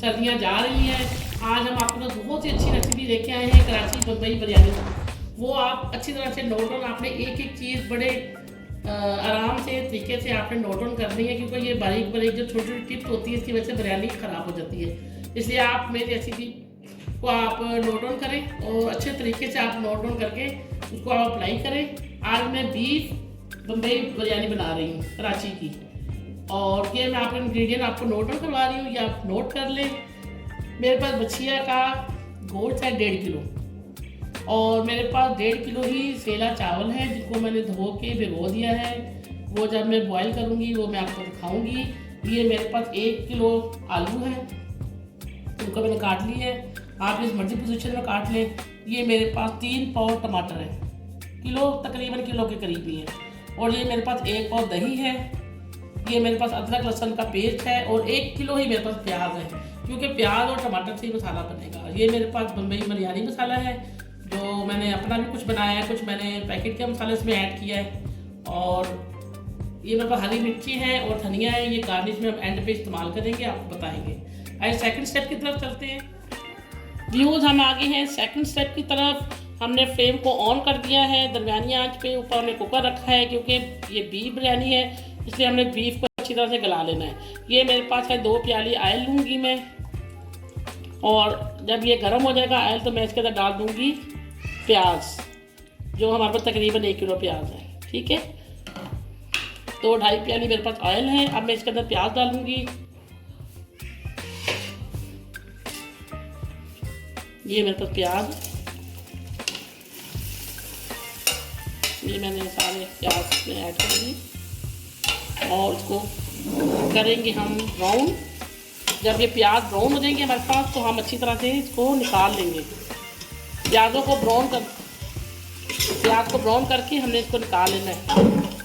सर्दियाँ जा रही हैं। आज हम आपके पास बहुत ही अच्छी रेसिपी लेके आए हैं कराची बम्बई बिरयानी। वो आप अच्छी तरह से नोट डाउन, आपने एक एक चीज़ बड़े आराम से तरीके से आपने नोट डाउन करनी है, क्योंकि ये बारीक बारीक जो छोटी छोटी टिप्स होती है इसकी वजह से बिरयानी ख़राब हो जाती है। इसलिए आप मेरी रेसिपी को आप नोट डाउन करें और अच्छे तरीके से आप नोट डाउन करके उसको आप अप्लाई करें। आज मैं बीफ बम्बई बिरयानी बना रही हूँ कराची की, और ये मैं आपको इंग्रेडिएंट आपको नोट डाउन करवा रही हूँ, ये आप नोट कर लें। मेरे पास बछिया का गोश्त है 1.5 किलो, और मेरे पास 1.5 किलो ही सेला चावल है जिनको मैंने धो के भिगो दिया है। वो जब मैं बॉईल करूँगी वो मैं आपको दिखाऊँगी। ये मेरे पास 1 किलो आलू है, उनको मैंने काट लिया है, आप इस मर्जी पोजीशन में काट लें। ये मेरे पास 3 पाव टमाटर है, किलो तकरीबन किलो के करीब ही है। और ये मेरे पास 1 पाव दही है। ये मेरे पास अदरक लहसुन का पेस्ट है, और 1 किलो ही मेरे पास प्याज है, क्योंकि प्याज और टमाटर से ही मसाला बनेगा। ये मेरे पास बम्बई बिरयानी मसाला है, जो मैंने अपना भी कुछ बनाया है, कुछ मैंने पैकेट के मसाले इसमें ऐड किया है। और ये मेरे पास हरी मिर्ची है और धनिया है, ये गार्निश में हम एंड पे इस्तेमाल करेंगे, आपको बताएंगे। आइए सेकंड स्टेप की तरफ चलते हैं। व्यूज हम आगे हैं सेकंड स्टेप की तरफ। हमने फ्लेम को ऑन कर दिया है, दरमियानी आंच पे। ऊपर हमने कुकर रखा है, क्योंकि ये बीफ बिरयानी है, इसलिए हमने बीफ को अच्छी तरह से गला लेना है। ये मेरे पास है 2 प्याली ऑयल लूँगी मैं, और जब ये गर्म हो जाएगा ऑयल तो मैं इसके अंदर डाल दूँगी प्याज, जो हमारे पास तकरीबन 1 किलो प्याज है। ठीक है, तो 2.5 प्याली मेरे पास ऑयल है। अब मैं इसके अंदर प्याज डालूँगी। ये मेरे पास प्याज, ये मैंने सारे प्याज में ऐड कर दी, और इसको करेंगे हम ब्राउन। जब ये प्याज ब्राउन हो जाएंगे हमारे पास, तो हम अच्छी तरह से इसको निकाल लेंगे। प्याज को ब्राउन करके हमने इसको निकाल लेना है।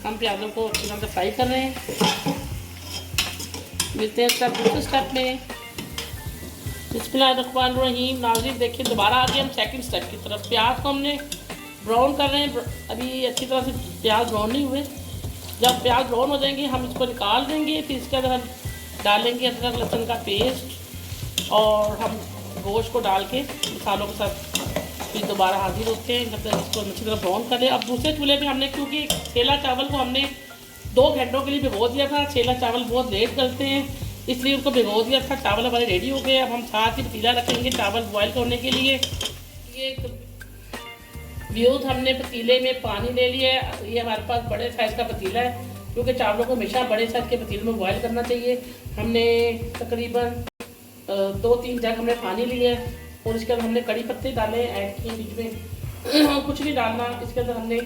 हम प्याज़ों को अच्छी तरह से फ्राई कर रहे हैं। मिलते हैं स्टेप दूसरे स्टेप में। बिस्मिल्लाहिर्रहमानिर्रहीम। नाज़रीन देखिए, दोबारा आ गए हम सेकंड स्टेप की तरफ। प्याज को हमने ब्राउन कर रहे हैं, अभी अच्छी तरह से प्याज ब्राउन नहीं हुए। जब प्याज ब्राउन हो जाएंगे हम इसको निकाल देंगे। फिर इसके अंदर हम डालेंगे अदरक लहसुन का पेस्ट, और हम गोश्त को डाल के मसालों के साथ फिर दोबारा हाजिर होते हैं, जब तक इसको अच्छी तरह ब्राउन कर ले। अब दूसरे चूल्हे पे हमने, क्योंकि सेला चावल को हमने 2 घंटों के लिए भिगो दिया था। सेला चावल बहुत लेट गलते हैं, इसलिए उनको भिगो दिया था। चावल हमारे रेडी हो गए। अब हम साथ ही पतीला रखेंगे चावल बॉयल करने के लिए। ये व्यूज हमने पतीले में पानी ले लिया है। ये हमारे पास बड़े साइज़ का पतीला है, क्योंकि चावलों को हमेशा बड़े साइज़ के पतीले में बॉयल करना चाहिए। हमने तकरीबन 2-3 जग हमने पानी लिया है, और इसके अंदर हमने कड़ी पत्ते डाले ऐड किए बीच में। कुछ नहीं डालना, इसके अंदर हमने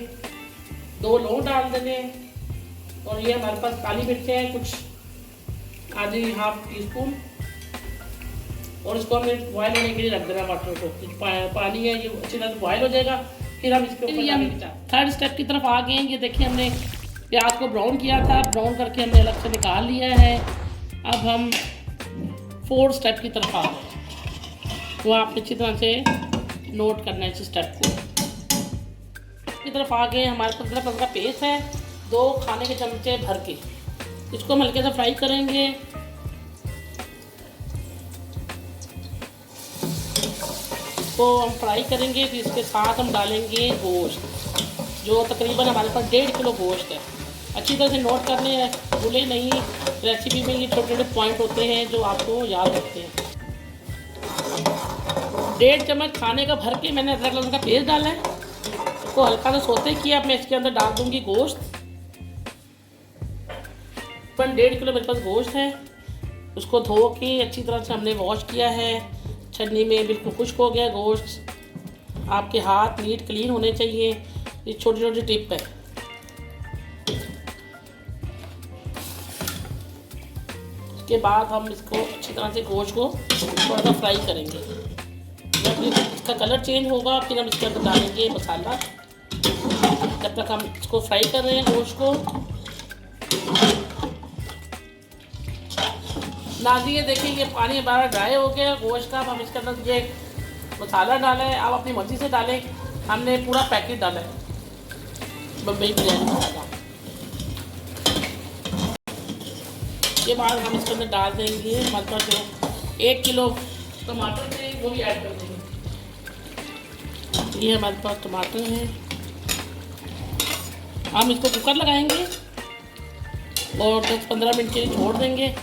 2 लौंग डाल देने, और ये हमारे पास काली मिर्चें हैं कुछ आधी ½ टीस्पून, और इसको हमने बॉयल होने के लिए रख देना। वाटर को पानी है, ये अच्छी तरह से बॉयल हो जाएगा। फिर हम इसके ऊपर थर्ड स्टेप की तरफ आ गए हैं। ये देखिए, हमने प्याज को ब्राउन किया था, ब्राउन करके हमने अलग से निकाल लिया है। अब हम 4th स्टेप की तरफ आ गए, तो आप अच्छी तरह से नोट करना है इस स्टेप को। की तरफ आ गए, हमारे पास अदरक लहसुन का पेस्ट है 2 खाने के चमचे भर के। इसको हम हल्के से फ्राई करेंगे। तो हम फ्राई करेंगे, फिर इसके साथ हम डालेंगे गोश्त, जो तकरीबन हमारे पास 1.5 किलो गोश्त है। अच्छी तरह से नोट करने हैं, भूले नहीं। रेसिपी में ये छोटे छोटे पॉइंट होते हैं जो आपको याद रखते हैं। 1.5 चम्मच खाने का भर के मैंने अदरक लहसुन का पेस्ट डाला है, इसको हल्का सा सोते किया। अब मैं इसके अंदर डाल दूंगी गोश्त। 1.5 किलो मेरे पास गोश्त है, उसको धो के अच्छी तरह से हमने वॉश किया है। छन्नी में बिल्कुल खुश्क हो गया गोश्त। आपके हाथ नीट क्लीन होने चाहिए। ये छोटी छोटी टिप है। उसके बाद हम इसको अच्छी तरह से गोश्त को थोड़ा सा फ्राई करेंगे। जब इसका कलर चेंज होगा फिर हम इसके अंदर डालेंगे मसाला। जब तक हम इसको फ्राई कर रहे हैं गोश्त को। नाज़रीन, ये देखिए, ये पानी हमारा ड्राई हो गया गोश्त का। अब हम इसके अंदर ये मसाला डाला है, आप अपनी मर्ज़ी से डालें। हमने पूरा पैकेट डाला है बम्बई बिरयानी मसाला। के बाद हम इसके अंदर डाल देंगे हमारे पास जो 1 किलो टमाटर थे वो भी ऐड कर देंगे। ये हमारे पास टमाटर हैं, हम इसको कुकर लगाएंगे और 10-15 मिनट के लिए छोड़ देंगे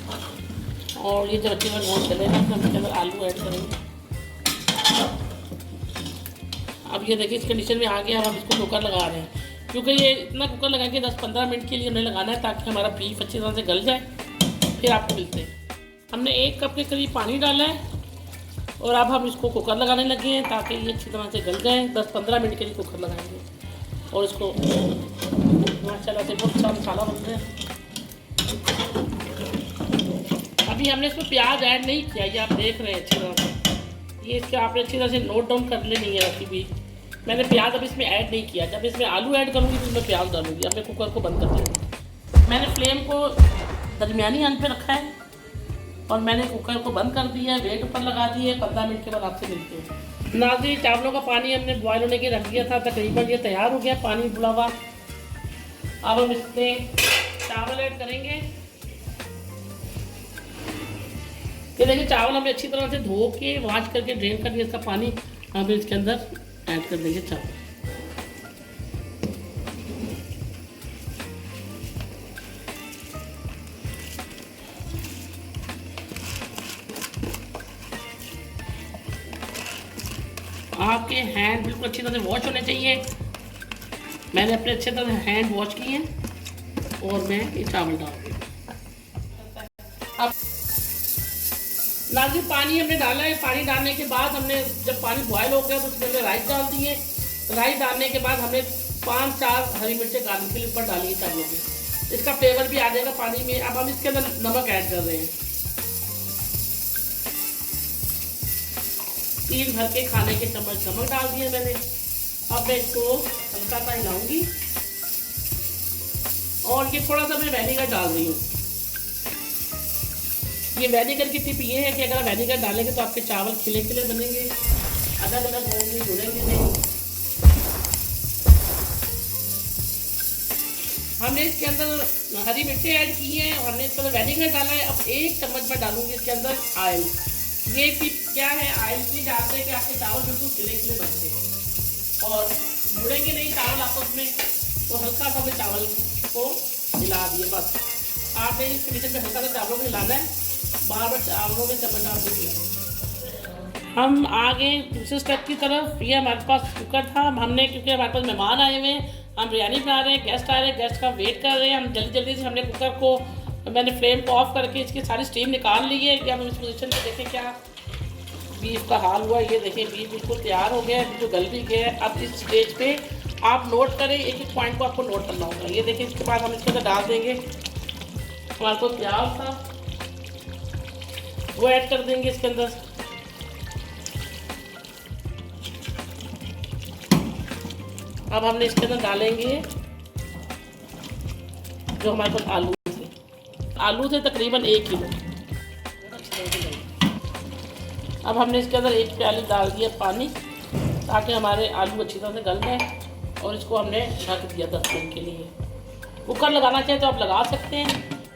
और ये जब अच्छी तरह गोश्त चलेगा तो हम इसके अंदर आलू ऐड करेंगे। अब ये देखिए इस कंडीशन में आ गया, अब हम इसको कुकर लगा रहे हैं क्योंकि ये इतना कुकर लगाएंगे 10-15 मिनट के लिए हमें लगाना है ताकि हमारा बीफ अच्छी तरह से गल जाए। फिर आपको मिलते हैं। हमने 1 कप के करीब पानी डाला है और अब हम इसको कुकर लगाने लगे हैं ताकि ये अच्छी तरह से गल जाए। 10-15 मिनट के लिए कुकर लगाएंगे और इसको माशाल्लाह से बहुत अच्छा मसाला बन रहा है। अभी हमने इसमें प्याज ऐड नहीं किया, ये आप देख रहे हैं अच्छी तरह से। ये इसके आपने अच्छी तरह से नोट डाउन कर लेनी है रेसिपी। मैंने प्याज अब इसमें ऐड नहीं किया, जब इसमें आलू ऐड करूँगी तो मैं प्याज डालूंगी। अब मैं कुकर को बंद कर दूँगी। मैंने फ्लेम को दरमियानी आंच पे रखा है और मैंने कुकर को बंद कर दिया है, वेट ऊपर लगा दी है। 15 मिनट के बाद आपसे मिलते हैं। नाज़रीन, चावलों का पानी हमने बॉयल होने के रख दिया था, तकरीबन ये तैयार हो गया पानी उबला हुआ। अब हम इसमें चावल ऐड करेंगे। ये देखिए चावल हमने अच्छी तरह से धो के वॉश करके ड्रेन कर दिया इसका पानी। हम इसके अंदर ऐड कर देंगे चावल। आपके हैंड बिल्कुल अच्छी तरह से वॉश होने चाहिए। मैंने अपने अच्छे तरह से हैंड वॉश किए हैं और मैं ये चावल डाल दूँ। अब नाज़रीन, पानी हमने डाला है। पानी डालने के बाद हमने जब पानी बॉयल हो गया तो उसमें हमने राइस डाल दिए। राइस डालने के बाद हमने 5-4 हरी मिर्चें गार्लिक के ऊपर डाली है चावलों की। इसका फ्लेवर भी आ जाएगा पानी में। अब हम इसके अंदर नमक ऐड कर रहे हैं। 3 भर के खाने के चम्मच नमक डाल दिए मैंने। अब मैं इसको हल्का सा हिलाऊंगी और ये थोड़ा सा मैं वेनेगर डाल रही हूँ। ये वेनेगर की टिप ये है कि अगर वेनेगर डालेंगे तो आपके चावल खिले खिले बनेंगे, अलग अलग होंगे, जुड़ेंगे नहीं। हमने इसके अंदर हरी मिर्चें ऐड की हैं और हमने इसके अंदर वेनेगर डाला है। अब 1 चम्मच मैं डालूंगी इसके अंदर ऑयल। ये टिप क्या है, ऑयल इसलिए डालते हैं कि आपके चावल बिल्कुल खिले खिले बनते हैं और जुड़ेंगे नहीं चावल आपस में। तो हल्का सा मैं चावल को हिला दिए बस। आपने इस कंडीशन में हल्का सा चावलों को हिलाना है, बार बार चावलों में चम्मच डाल दीजिए। हम आगे दूसरे स्टेप की तरफ। ये हमारे पास कुकर था, हमने क्योंकि हमारे पास मेहमान आए हुए हैं, हम बिरयानी बना रहे हैं, गेस्ट आ रहे हैं, गेस्ट का वेट कर रहे हैं। हम जल्दी जल्दी से हमने कुकर को, मैंने फ्लेम को ऑफ करके इसकी सारी स्टीम निकाल ली है। कि हम इस पोजीशन पे देखें क्या बीफ का हाल हुआ। ये देखें बीफ बिल्कुल तैयार हो गया है, बिल्कुल गल भी गया है। अब इस स्टेज पे आप नोट करें, एक एक पॉइंट को आपको नोट करना होगा। ये देखें, इसके बाद हम इसके अंदर डाल देंगे हमारे पास प्याज था वो ऐड कर देंगे इसके अंदर। अब हमने इसके अंदर डालेंगे जो हमारे पास आलू थे तकरीबन 1 किलो। अब हमने इसके अंदर 1 प्याली डाल दिया पानी ताकि हमारे आलू अच्छी तरह से गल जाए और इसको हमने ढक दिया 10 मिनट के लिए। कुकर लगाना चाहे तो आप लगा सकते हैं,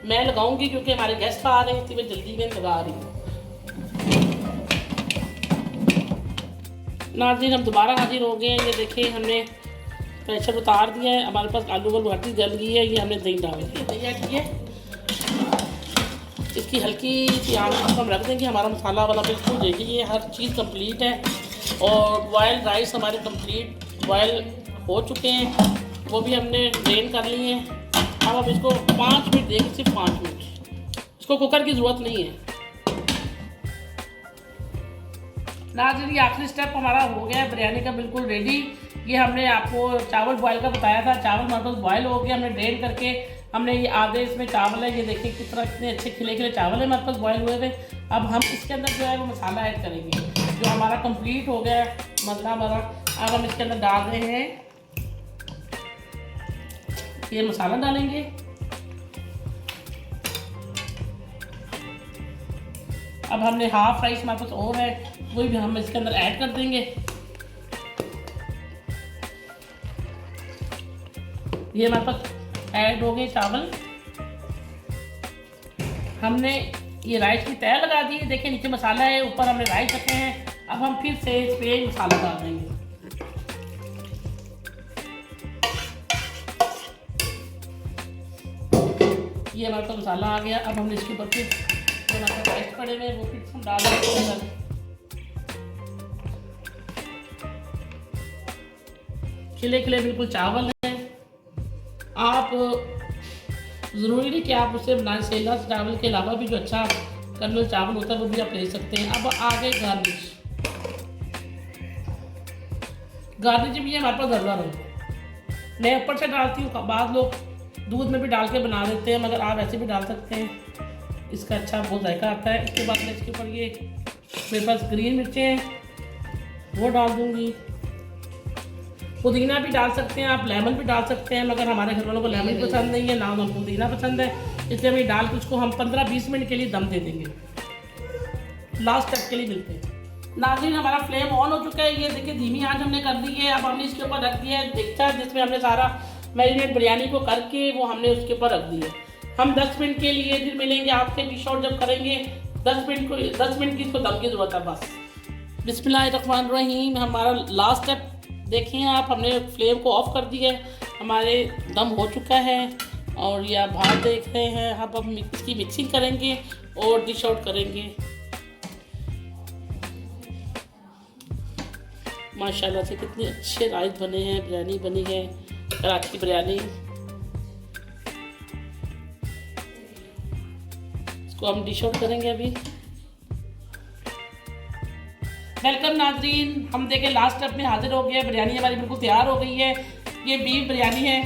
मैं लगाऊंगी क्योंकि हमारे गेस्ट आ रहे हैं इसलिए मैं जल्दी में लगा रही हूँ। नाज़रीन, हम दोबारा हाजिर हो गए हैं। ये देखिए हमने प्रेशर उतार दिया है, हमारे पास आलू वाली भट्टी जल गई है। ये हमने दही डाल दी, दही ऐड की है। इसकी हल्की सी आंच पर हम रख देंगे। हमारा मसाला वाला बिल्कुल देखिए हर चीज़ कंप्लीट है और बॉयल राइस हमारे कंप्लीट बॉयल हो चुके हैं, वो भी हमने ड्रेन कर लिए हैं। अब हम इसको 5 मिनट देंगे, सिर्फ 5 मिनट। इसको कुकर की ज़रूरत नहीं है। नाज़रीन, ये आखिरी स्टेप हमारा हो गया है बिरयानी का बिल्कुल रेडी। ये हमने आपको चावल बॉयल का बताया था, चावल हमारे पास बॉयल हो गया। हमने ड्रेन करके हमने ये आधे इसमें चावल है, ये देखिए किस तरह कितने अच्छे खिले खिले चावल है हमारे पास बॉयल हुए थे। अब हम इसके अंदर जो है वो मसाला ऐड करेंगे जो हमारा कंप्लीट हो गया है मसाला हमारा। अब हम इसके अंदर डाल रहे हैं, ये मसाला डालेंगे। अब हमने हाफ राइस हमारे पास और है, वही भी हम इसके अंदर ऐड कर देंगे। ये हमारे पास ऐड हो गए चावल। हमने ये राइस की तय लगा दी। देखिए नीचे मसाला है, ऊपर हमने राइस रखे हैं। अब हम फिर से इस पे मसाला डाल देंगे। ये हमारे पास मसाला आ गया। अब हमने इसके ऊपर फिर जो हमारे राइस पड़े हुए वो फिर हम डाल देंगे। खिले खिले बिल्कुल चावल हैं। आप ज़रूरी नहीं कि आप उसे बनाएं, सेला चावल के अलावा भी जो अच्छा कर्नल चावल होता है वो भी आप ले सकते हैं। अब आगे गार्निश में ये हमारे पास दरदरा रंग मैं ऊपर से डालती हूँ। बाद लोग दूध में भी डाल के बना देते हैं, मगर आप ऐसे भी डाल सकते हैं। इसका अच्छा बहुत जायका आता है। इसके बाद मैं इसके ऊपर ये मेरे पास ग्रीन मिर्चें हैं वो डाल दूँगी। पुदीना भी डाल सकते हैं आप, लेमन भी डाल सकते हैं, मगर हमारे घर वालों को लेमन पसंद नहीं है, ना हमें पुदीना पसंद है, इसलिए हम ये डाल के उसको हम 15-20 मिनट के लिए दम दे देंगे। लास्ट स्टेप के लिए मिलते हैं। नाज़रीन हमारा फ्लेम ऑन हो चुका है। ये देखिए धीमी आंच हमने कर दी है। अब हमने इसके ऊपर रख दिया है देखता जिसमें हमने सारा मैरिनेट बिरयानी को करके वो हमने उसके ऊपर रख दी है। हम 10 मिनट के लिए फिर मिलेंगे आपके डिश आउट जब करेंगे। 10 मिनट की इसको दम की ज़रूरत है बस। बिस्मिल्लाहिर्रहमानिर्रहीम। हमारा लास्ट स्टेप देखिए आप, हमने फ्लेम को ऑफ कर दिया है। हमारे दम हो चुका है और ये आप बाहर देख रहे हैं। अब इसकी मिक्सिंग करेंगे और डिश आउट करेंगे। माशाल्लाह से कितने अच्छे राइस बने हैं, बिरयानी बनी है, कराची बिरयानी। इसको हम डिश आउट करेंगे अभी। वेलकम नाजरीन, हम देखें लास्ट स्टेप में हाजिर हो गए। बिरयानी हमारी बिल्कुल तैयार हो गई है। ये बीफ बिरयानी है,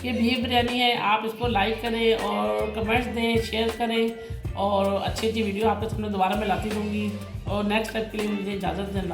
ये बीफ बिरयानी है। आप इसको लाइक करें और कमेंट्स दें, शेयर करें और अच्छी अच्छी वीडियो आपके सामने दोबारा मैं लाती रहूँगी। और नेक्स्ट स्टेप के लिए मुझे इजाज़त दें।